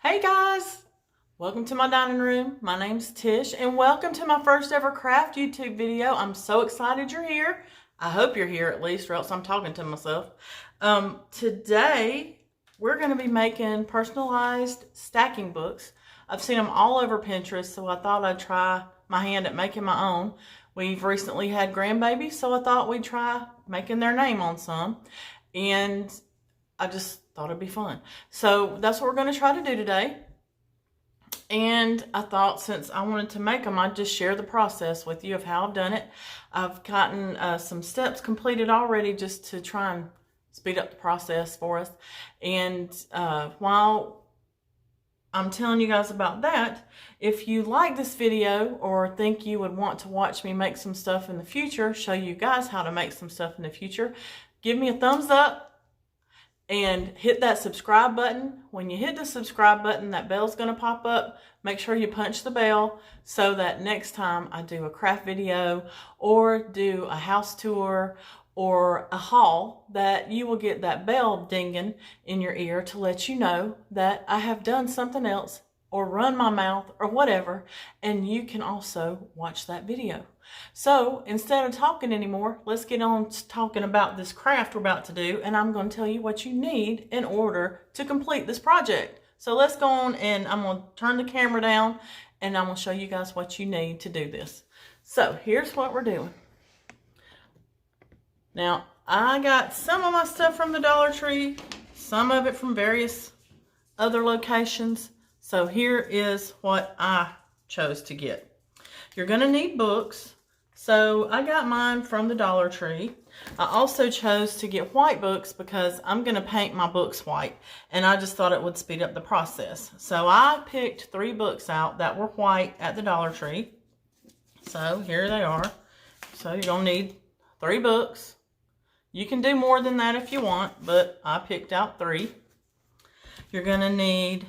Hey guys, welcome to my dining room. My name's Tish and welcome to my first ever craft YouTube video. I'm so excited you're here. I hope you're here at least, or else I'm talking to myself. Today we're going to be making personalized stacking books. I've seen them all over Pinterest, so I thought I'd try my hand at making my own. We've recently had grandbabies, so I thought we'd try making their name on some. And I just thought it'd be fun. So that's what we're going to try to do today. And I thought since I wanted to make them, I'd just share the process with you of how I've done it. I've gotten some steps completed already just to try and speed up the process for us. And while I'm telling you guys about that, if you like this video or think you would want to watch me make some stuff in the future, show you guys how to make some stuff in the future, give me a thumbs up. And hit that subscribe button. When you hit the subscribe button, that bell's going to pop up. Make sure you punch the bell so that next time I do a craft video or do a house tour or a haul, that you will get that bell dinging in your ear to let you know that I have done something else or run my mouth or whatever, and you can also watch that video. So instead of talking anymore, let's get on to talking about this craft we're about to do, and I'm going to tell you what you need in order to complete this project. So let's go on, and I'm going to turn the camera down and I'm going to show you guys what you need to do this. So here's what we're doing. Now, I got some of my stuff from the Dollar Tree, some of it from various other locations. So here is what I chose to get. You're going to need books. So I got mine from the Dollar Tree. I also chose to get white books because I'm going to paint my books white. And I just thought it would speed up the process. So I picked 3 books out that were white at the Dollar Tree. So here they are. So you're going to need 3 books. You can do more than that if you want, but I picked out 3. You're going to need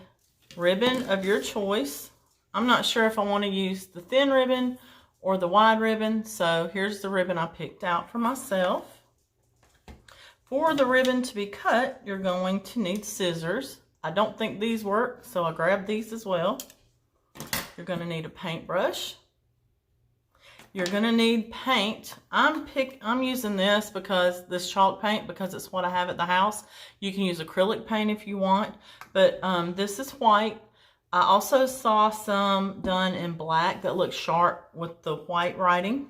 ribbon of your choice. I'm not sure if I want to use the thin ribbon or the wide ribbon, so here's the ribbon I picked out for myself. For the ribbon to be cut, you're going to need scissors. I don't think these work, so I grabbed these as well. You're going to need a paintbrush. You're going to need paint. I'm using this because this chalk paint because it's what I have at the house. You can use acrylic paint if you want, but this is white. I also saw some done in black that look sharp with the white writing.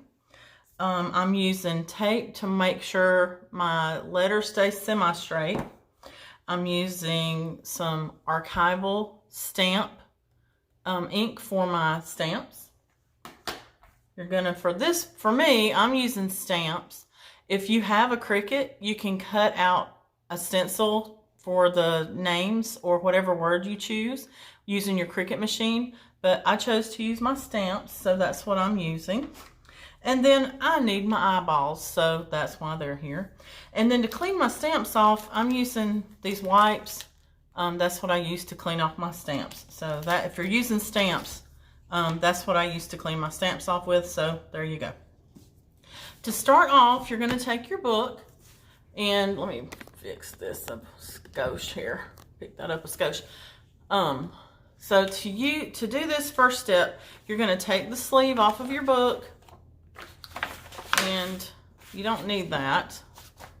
I'm using tape to make sure my letters stay semi-straight. I'm using some archival stamp ink for my stamps. You're gonna, for me, I'm using stamps. If you have a Cricut, you can cut out a stencil for the names or whatever word you choose using your Cricut machine, but I chose to use my stamps, so that's what I'm using. And then I need my eyeballs, so that's why they're here. And then to clean my stamps off, I'm using these wipes. That's what I use to clean off my stamps. So that, if you're using stamps, that's what I used to clean my stamps off with, so there you go. To start off, you're going to take your book, and let me fix this a skosh here. Pick that up a skosh. So to do this first step, you're going to take the sleeve off of your book, and you don't need that.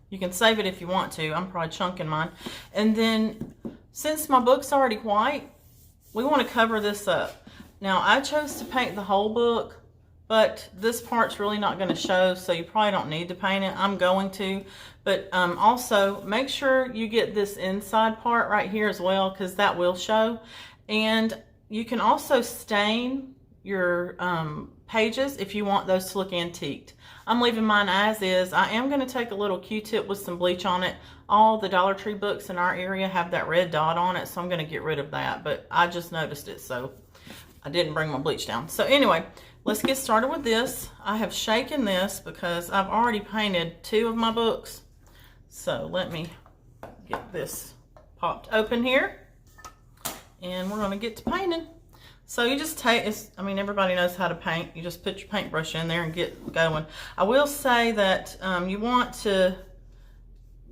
You can save it if you want to. I'm probably chunking mine. And then, since my book's already white, we want to cover this up. Now, I chose to paint the whole book, but this part's really not going to show, so you probably don't need to paint it. I'm going to, but also make sure you get this inside part right here as well, because that will show. And you can also stain your pages if you want those to look antiqued. I'm leaving mine as is. I am going to take a little Q-tip with some bleach on it. All the Dollar Tree books in our area have that red dot on it, so I'm going to get rid of that, but I just noticed it, so I didn't bring my bleach down. So anyway, let's get started with this. I have shaken this because I've already painted 2 of my books. So let me get this popped open here. And we're going to get to painting. So you just take, I mean, everybody knows how to paint. You just put your paintbrush in there and get going. I will say that you want to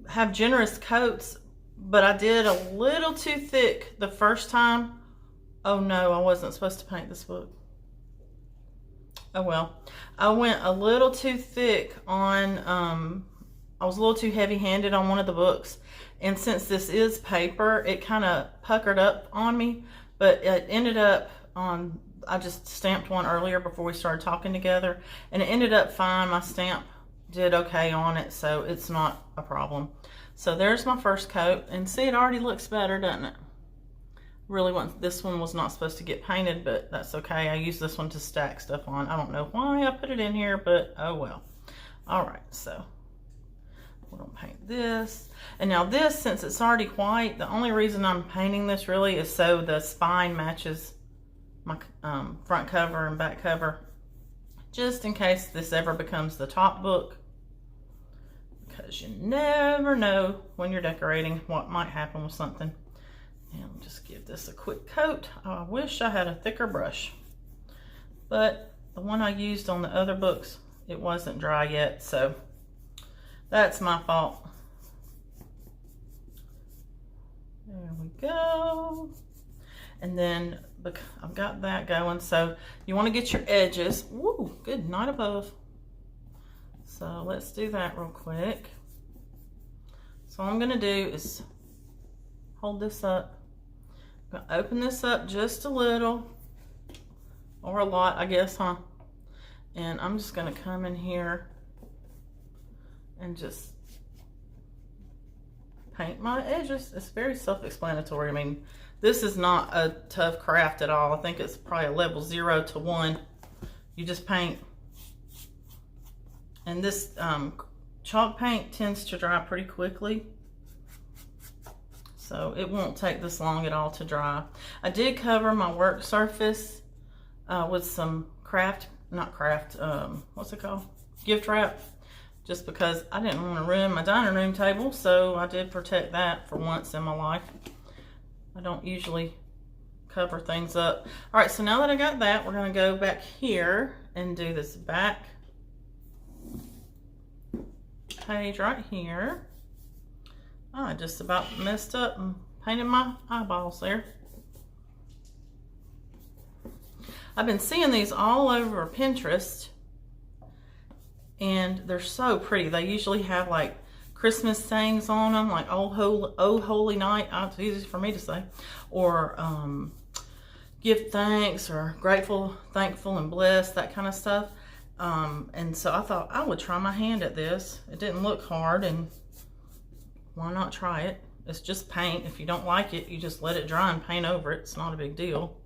have generous coats but I did a little too thick the first time. Oh no, I wasn't supposed to paint this book. Oh well. I went a little too thick on, I was a little too heavy-handed on one of the books. And since this is paper, it kind of puckered up on me. But it ended up on, I just stamped one earlier before we started talking together. And it ended up fine. My stamp did okay on it, so it's not a problem. So there's my first coat. And see, it already looks better, doesn't it? Really want, this one was not supposed to get painted, but that's okay. I use this one to stack stuff on. I don't know why I put it in here, but oh well. All right, so we're gonna paint this. And now this, since it's already white, the only reason I'm painting this really is so the spine matches my front cover and back cover, just in case this ever becomes the top book, because you never know when you're decorating what might happen with something. And I'll just give this a quick coat. I wish I had a thicker brush, but the one I used on the other books, it wasn't dry yet, so that's my fault. There we go. And then I've got that going. So you want to get your edges. Woo, good night above. So let's do that real quick. So all I'm going to do is hold this up. I'm going to open this up just a little, or a lot, I guess, huh? And I'm just going to come in here and just paint my edges. It's very self-explanatory. I mean, this is not a tough craft at all. I think it's probably a level 0 to 1. You just paint. And this chalk paint tends to dry pretty quickly, so it won't take this long at all to dry. I did cover my work surface with some what's it called? Gift wrap, just because I didn't want to ruin my dining room table, so I did protect that for once in my life. I don't usually cover things up. All right, so now that I got that, we're gonna go back here and do this back page right here. Oh, I just about messed up and painted my eyeballs there. I've been seeing these all over Pinterest, and they're so pretty. They usually have like Christmas sayings on them, like "Oh Holy Night." It's easy for me to say, or give thanks, or grateful, thankful, and blessed, that kind of stuff. And so I thought I would try my hand at this. It didn't look hard, and why not try it? It's just paint. If you don't like it, you just let it dry and paint over it. It's not a big deal.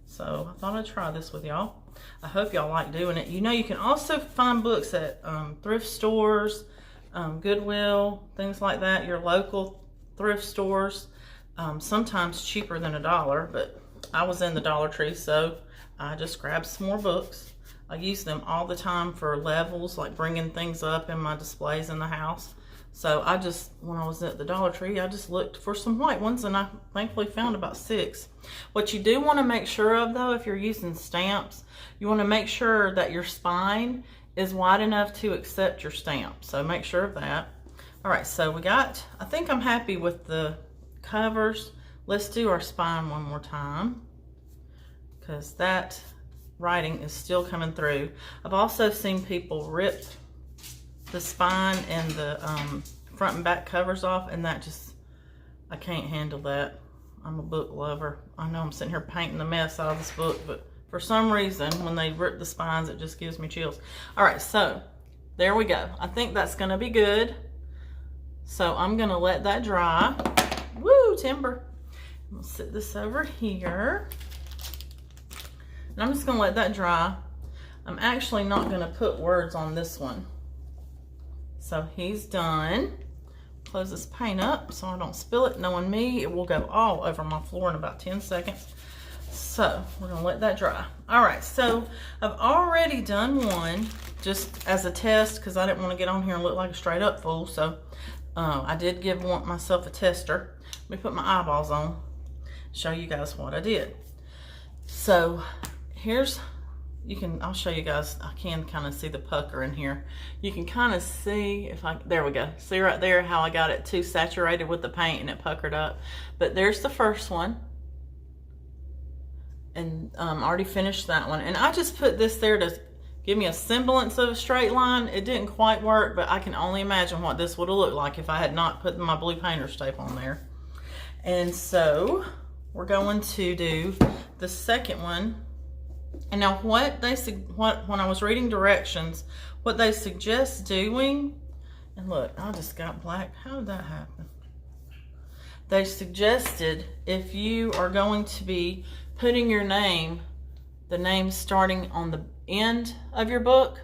So I thought I'd try this with y'all. I hope y'all like doing it. You know, you can also find books at thrift stores, Goodwill, things like that, your local thrift stores, sometimes cheaper than $1, but I was in the Dollar Tree, so I just grabbed some more books. I use them all the time for levels, like bringing things up in my displays in the house. So I just, when I was at the Dollar Tree, I just looked for some white ones, and I thankfully found about 6. What you do want to make sure of, though, if you're using stamps, you want to make sure that your spine is wide enough to accept your stamp. So make sure of that. All right, so we got, I think I'm happy with the covers. Let's do our spine one more time, because that writing is still coming through. I've also seen people rip the spine and the front and back covers off, and that just, I can't handle that. I'm a book lover. I know I'm sitting here painting the mess out of this book, but for some reason, when they rip the spines, it just gives me chills. All right, so there we go. I think that's gonna be good. So I'm gonna let that dry. Woo, timber. I'm gonna sit this over here. And I'm just gonna let that dry. I'm actually not gonna put words on this one. So he's done. Close this paint up so I don't spill it. Knowing me, it will go all over my floor in about 10 seconds. So we're gonna let that dry. All right, so I've already done one just as a test, because I didn't want to get on here and look like a straight up fool. So I did give myself a tester. Let me put my eyeballs on, show you guys what I did. So here's, I'll show you guys. I can kind of see the pucker in here. You can kind of see there we go. See right there how I got it too saturated with the paint and it puckered up. But there's the first one. And already finished that one. And I just put this there to give me a semblance of a straight line. It didn't quite work, but I can only imagine what this would have looked like if I had not put my blue painter's tape on there. And so we're going to do the second one. And now when I was reading directions, what they suggest doing, and look, I just got black. How did that happen? They suggested if you are going to be putting your name, the name starting on the end of your book,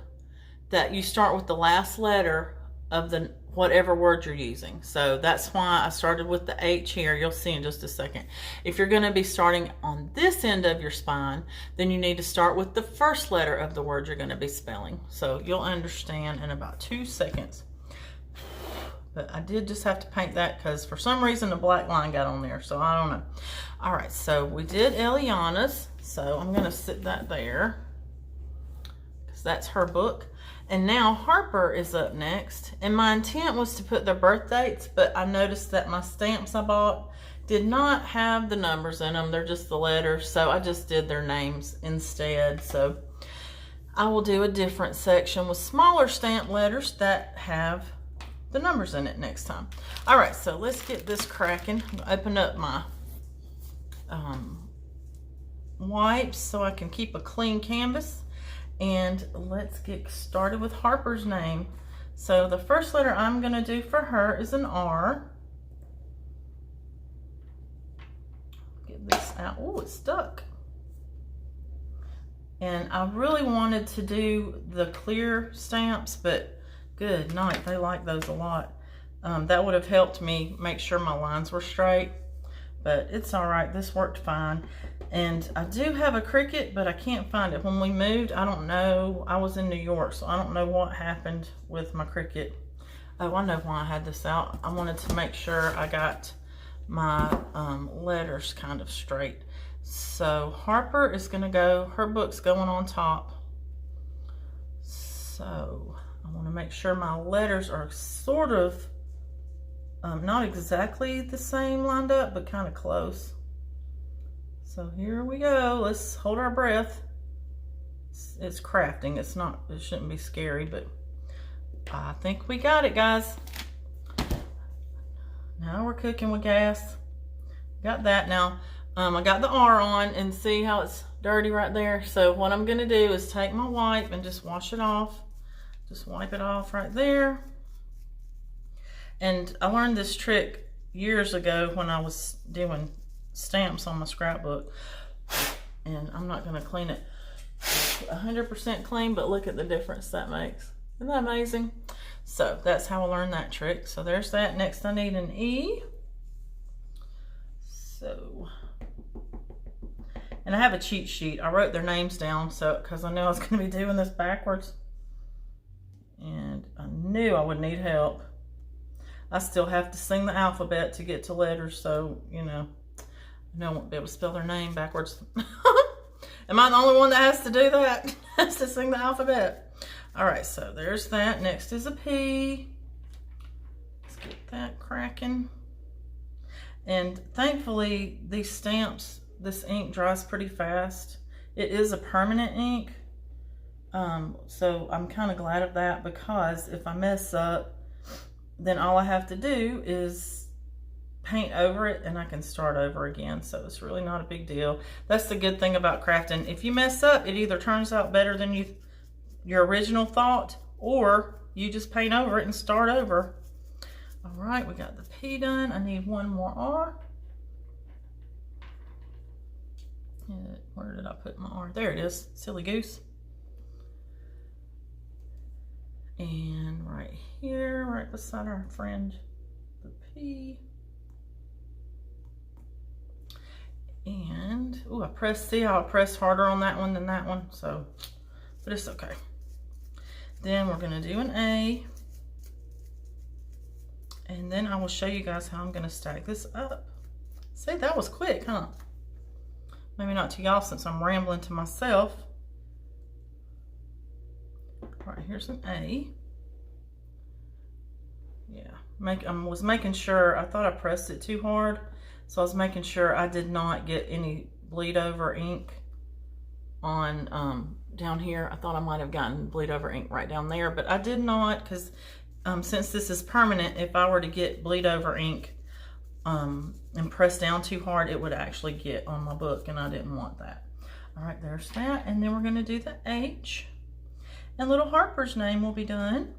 that you start with the last letter of the whatever word you're using. So that's why I started with the H here. You'll see in just a second. If you're going to be starting on this end of your spine, then you need to start with the first letter of the word you're going to be spelling. So you'll understand in about 2 seconds. But I did just have to paint that because for some reason the black line got on there. So I don't know. All right, so we did Eliana's. So I'm going to sit that there because that's her book. And now Harper is up next. And my intent was to put their birth dates, but I noticed that my stamps I bought did not have the numbers in them. They're just the letters. So I just did their names instead. So I will do a different section with smaller stamp letters that have the numbers in it next time. All right, so let's get this cracking. I'm gonna open up my wipes so I can keep a clean canvas. And let's get started with Harper's name. So the first letter I'm going to do for her is an R. Get this out. Oh, it's stuck. And I really wanted to do the clear stamps, but good night, they like those a lot. That would have helped me make sure my lines were straight, but it's all right. This worked fine. And I do have a Cricut, but I can't find it. When we moved, I don't know. I was in New York, so I don't know what happened with my Cricut. Oh, I know why I had this out. I wanted to make sure I got my letters kind of straight. So Harper is going to go, her book's going on top. So I want to make sure my letters are sort of, not exactly the same lined up, but kind of close. So here we go. Let's hold our breath. It's crafting. It shouldn't be scary, but I think we got it, guys. Now we're cooking with gas. Got that now. I got the R on, and see how it's dirty right there. So what I'm gonna do is take my wipe and just wash it off. Just wipe it off right there. And I learned this trick years ago when I was doing stamps on my scrapbook, and I'm not going to clean it 100% clean, but look at the difference that makes. Isn't that amazing? So that's how I learned that trick. So there's that. Next I need an E. So, and I have a cheat sheet. I wrote their names down so because I knew I was going to be doing this backwards, and I knew I would need help. I still have to sing the alphabet to get to letters, so you know, I won't be able to spell their name backwards. Am I the only one that has to do that? Has to sing the alphabet. All right, so there's that. Next is a P. Let's get that cracking. And thankfully, these stamps, this ink dries pretty fast. It is a permanent ink. So I'm kind of glad of that, because if I mess up, then all I have to do is paint over it and I can start over again. So it's really not a big deal. That's the good thing about crafting. If you mess up, it either turns out better than your original thought, or you just paint over it and start over. All right, we got the P done. I need one more R. Where did I put my R? There it is, silly goose. And right here, right beside our fringe, the P. And, oh, see how I pressed harder on that one than that one? So, but it's okay. Then we're gonna do an A. And then I will show you guys how I'm gonna stack this up. See, that was quick, huh? Maybe not to y'all since I'm rambling to myself. right, here's an A. Yeah, I was making sure, I thought I pressed it too hard, so I was making sure I did not get any bleed over ink on down here. I thought I might have gotten bleed over ink right down there, but I did not, because since this is permanent, if I were to get bleed over ink and press down too hard, it would actually get on my book, and I didn't want that. All right, there's that, and then we're going to do the H, and little Harper's name will be done.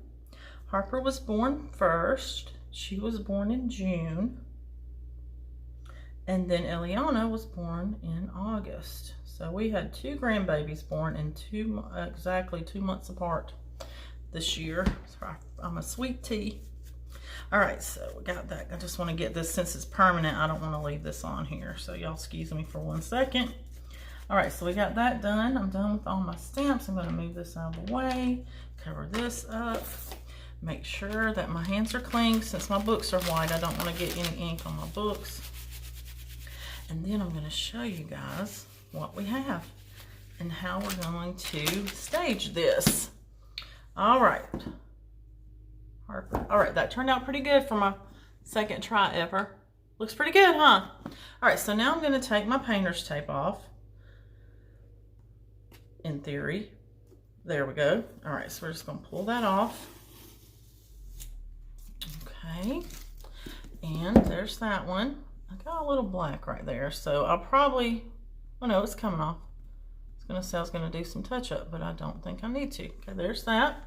Harper was born first. She was born in June, and then Eliana was born in August. So we had 2 grandbabies born in exactly 2 months apart this year. So I'm a sweet tea. All right, so we got that. I just want to get this, since it's permanent, I don't want to leave this on here. So y'all excuse me for 1 second. All right, so we got that done. I'm done with all my stamps. I'm going to move this out of the way, cover this up, make sure that my hands are clean. Since my books are white, I don't want to get any ink on my books. And then I'm going to show you guys what we have and how we're going to stage this. All right, Harper. All right, that turned out pretty good for my second try ever. Looks pretty good, huh? All right, so now I'm going to take my painter's tape off. In theory, there we go. All right, so we're just going to pull that off. Okay, and there's that one. I got a little black right there, so I'll probably, oh no, it's coming off. It's going to say I was going to do some touch-up, but I don't think I need to. Okay, there's that.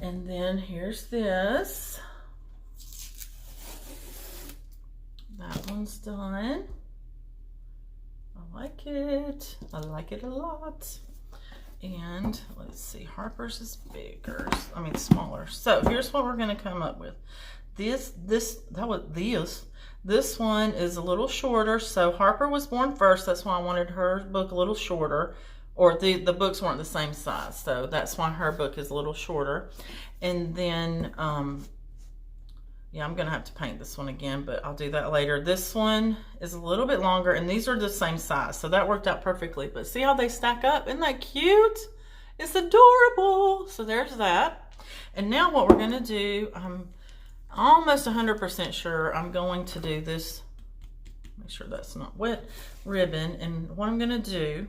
And then here's this. That one's done. I like it. I like it a lot. And let's see, Harper's is bigger. I mean smaller. So here's what we're going to come up with. This one is a little shorter. So Harper was born first. That's why I wanted her book a little shorter. Or the books weren't the same size. So that's why her book is a little shorter. And then, yeah, I'm going to have to paint this one again, but I'll do that later. This one is a little bit longer, and these are the same size. So that worked out perfectly. But see how they stack up? Isn't that cute? It's adorable. So there's that. And now what we're going to do, I'm almost 100% sure I'm going to do this. Make sure that's not wet ribbon. And what I'm going to do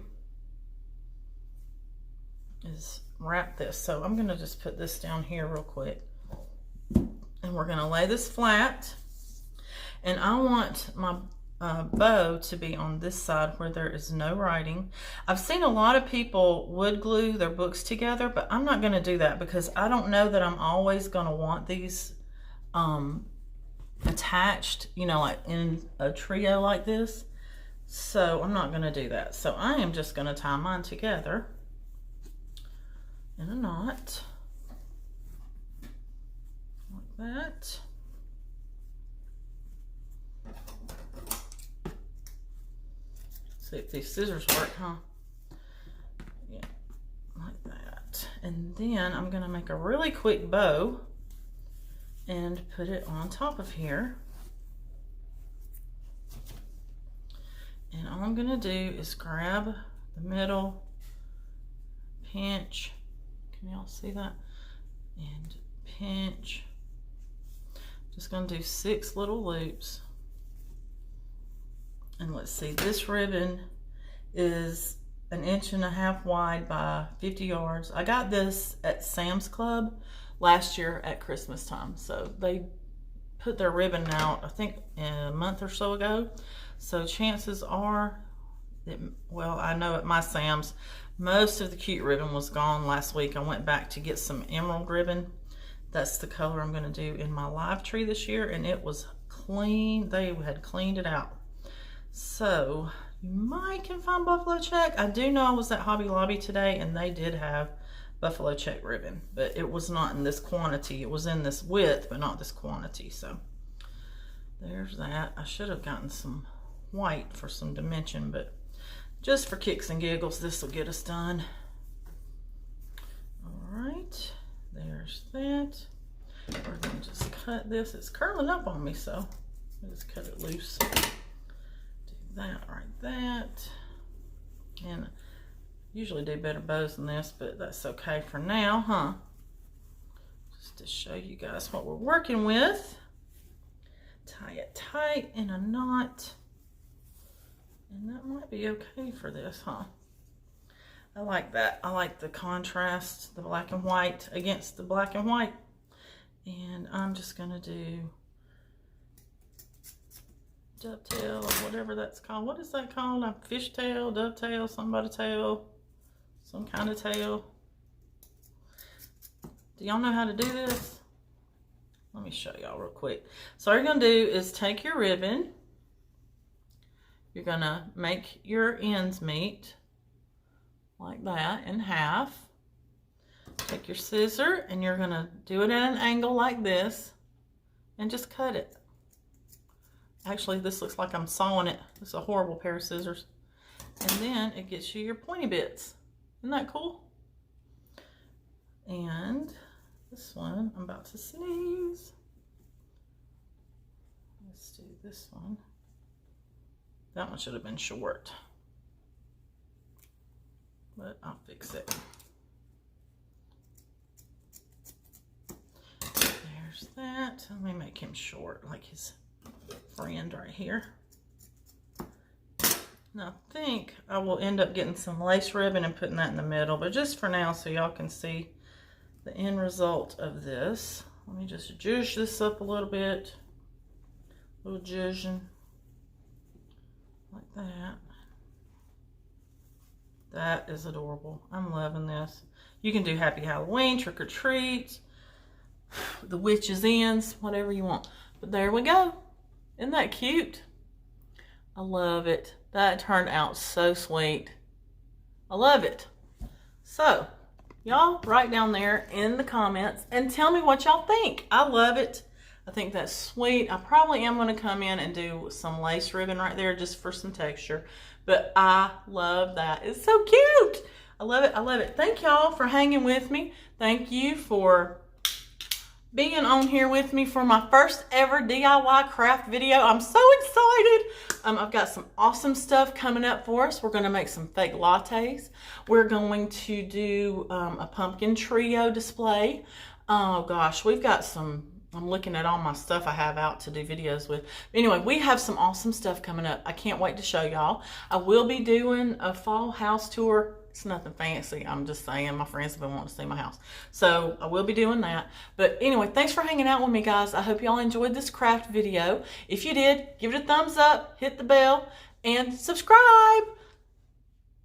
is wrap this. So I'm going to just put this down here real quick. And we're going to lay this flat. And I want my bow to be on this side where there is no writing. I've seen a lot of people wood glue their books together, but I'm not going to do that because I don't know that I'm always going to want these attached, you know, like in a trio like this. So I'm not going to do that. So I am just going to tie mine together in a knot. That. See if these scissors work, huh? Yeah, like that. And then I'm going to make a really quick bow and put it on top of here. And all I'm going to do is grab the middle, pinch. Can y'all see that? And pinch. Just going to do 6 little loops. And let's see, this ribbon is 1.5 inches wide by 50 yards. I got this at Sam's Club last year at Christmas time. So they put their ribbon out, I think, a month or so ago. So chances are, well, I know at my Sam's, most of the cute ribbon was gone last week. I went back to get some emerald ribbon. That's the color I'm going to do in my live tree this year, and it was clean. They had cleaned it out. So you might can find buffalo check. I do know I was at Hobby Lobby today, and they did have buffalo check ribbon, but it was not in this quantity. It was in this width, but not this quantity. So there's that. I should have gotten some white for some dimension, but just for kicks and giggles, this will get us done. All right. There's that. We're going to just cut this. It's curling up on me, so I'll just cut it loose. Do that right that. And Usually do better bows than this, but that's okay for now, huh? Just to show you guys what we're working with. Tie it tight in a knot. And that might be okay for this, huh? I like that. I like the contrast, the black and white against the black and white. And I'm just gonna do dovetail or whatever that's called. What is that called? A fishtail, dovetail, somebody tail, some kind of tail. Do y'all know how to do this? Let me show y'all real quick. So all you're gonna do is take your ribbon. You're gonna make your ends meet like that in half. Take your scissor and you're gonna do it at an angle like this and just cut it. Actually, this looks like I'm sawing it. It's a horrible pair of scissors. And then it gets you your pointy bits. Isn't that cool? And this one, I'm about to sneeze. Let's do this one. That one should have been short, but I'll fix it. There's that. Let me make him short like his friend right here. Now I think I will end up getting some lace ribbon and putting that in the middle, but just for now so y'all can see the end result of this. Let me just zhuzh this up a little bit. A little zhuzhing. Like that. That is adorable. I'm loving this. You can do Happy Halloween, trick or treat, the witch's ends, whatever you want. But there we go. Isn't that cute? I love it. That turned out so sweet. I love it. So, y'all write down there in the comments and tell me what y'all think. I love it. I think that's sweet. I probably am going to come in and do some lace ribbon right there just for some texture. But I love that. It's so cute. I love it. I love it. Thank y'all for hanging with me. Thank you for being on here with me for my first ever DIY craft video. I'm so excited. I've got some awesome stuff coming up for us. We're going to make some fake lattes. We're going to do a pumpkin trio display. Oh gosh, we've got some... I'm looking at all my stuff I have out to do videos with. Anyway, we have some awesome stuff coming up. I can't wait to show y'all. I will be doing a fall house tour. It's nothing fancy. I'm just saying my friends have been wanting to see my house. So I will be doing that. But anyway, thanks for hanging out with me, guys. I hope y'all enjoyed this craft video. If you did, give it a thumbs up, hit the bell, and subscribe.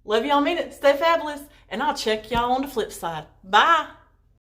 Love y'all, mean it. Stay fabulous. And I'll check y'all on the flip side. Bye.